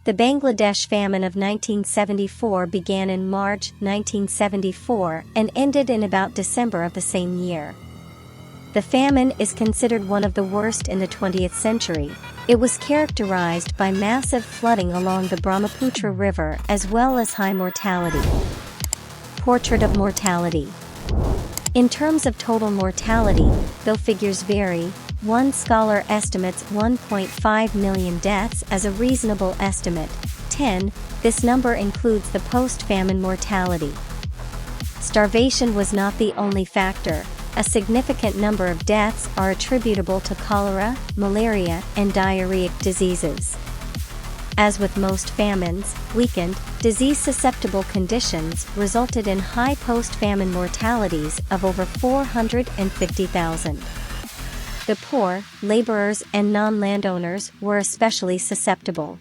The Bangladesh famine of 1974 began in March 1974 and ended in about December of the same year. The famine is considered one of the worst in the 20th century. It was characterized by massive flooding along the Brahmaputra River as well as high mortality. Portrait of mortality. In terms of total mortality, though figures vary, one scholar estimates 1.5 million deaths as a reasonable estimate. 10. This number includes the post-famine mortality. Starvation was not the only factor. A significant number of deaths are attributable to cholera, malaria, and diarrheic diseases. As with most famines, weakened, disease-susceptible conditions resulted in high post-famine mortalities of over 450,000. The poor, laborers and non-landowners were especially susceptible.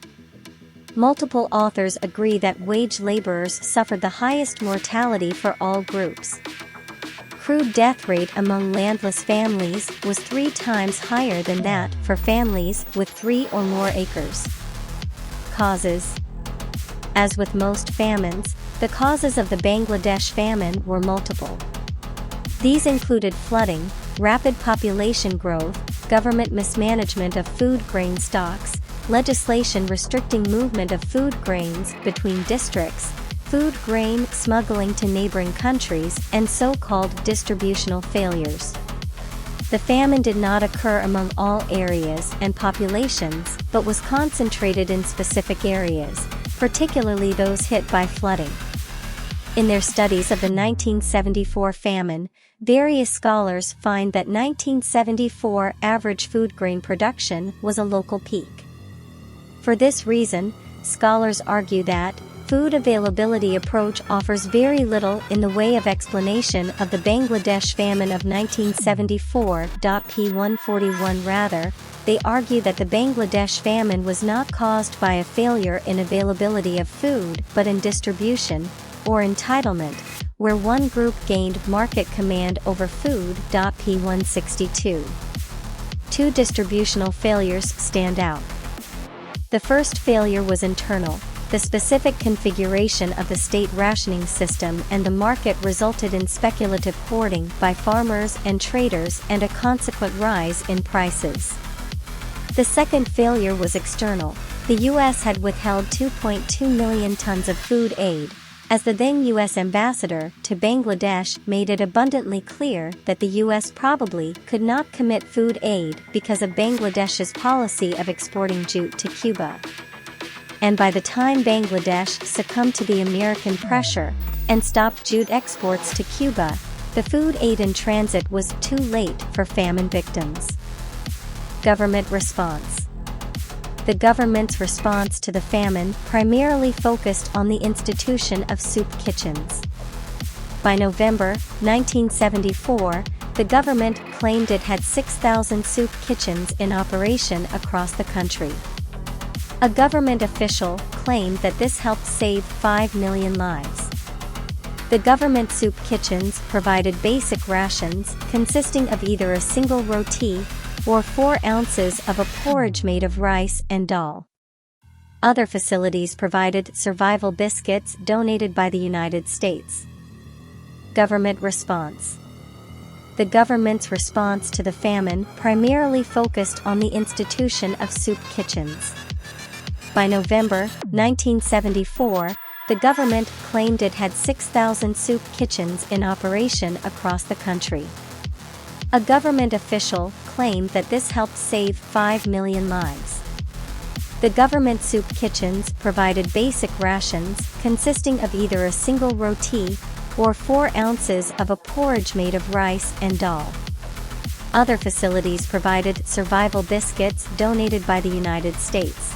Multiple authors agree that wage laborers suffered the highest mortality for all groups. Crude death rate among landless families was 3 times higher than that for families with 3 or more acres. Causes. As with most famines, the causes of the Bangladesh famine were multiple. These included flooding, rapid population growth, government mismanagement of food grain stocks, legislation restricting movement of food grains between districts, food grain smuggling to neighboring countries, and so-called distributional failures. The famine did not occur among all areas and populations, but was concentrated in specific areas, particularly those hit by flooding. In their studies of the 1974 famine, various scholars find that 1974 average food grain production was a local peak. For this reason, scholars argue that food availability approach offers very little in the way of explanation of the Bangladesh famine of 1974. P141 Rather, they argue that the Bangladesh famine was not caused by a failure in availability of food but in distribution, or entitlement, where one group gained market command over food. P162. 2 distributional failures stand out. The first failure was internal. The specific configuration of the state rationing system and the market resulted in speculative hoarding by farmers and traders and a consequent rise in prices. The second failure was external. The U.S. had withheld 2.2 million tons of food aid, as the then U.S. ambassador to Bangladesh made it abundantly clear that the U.S. probably could not commit food aid because of Bangladesh's policy of exporting jute to Cuba. And by the time Bangladesh succumbed to the American pressure and stopped jute exports to Cuba, the food aid in transit was too late for famine victims. Government response. The government's response to the famine primarily focused on the institution of soup kitchens. By November 1974, the government claimed it had 6,000 soup kitchens in operation across the country. A government official claimed that this helped save 5 million lives. The government soup kitchens provided basic rations consisting of either a single roti or 4 ounces of a porridge made of rice and dal. Other facilities provided survival biscuits donated by the United States. Government response. The government's response to the famine primarily focused on the institution of soup kitchens. By November 1974, the government claimed it had 6,000 soup kitchens in operation across the country. A government official claimed that this helped save 5 million lives. The government soup kitchens provided basic rations consisting of either a single roti or 4 ounces of a porridge made of rice and dal. Other facilities provided survival biscuits donated by the United States.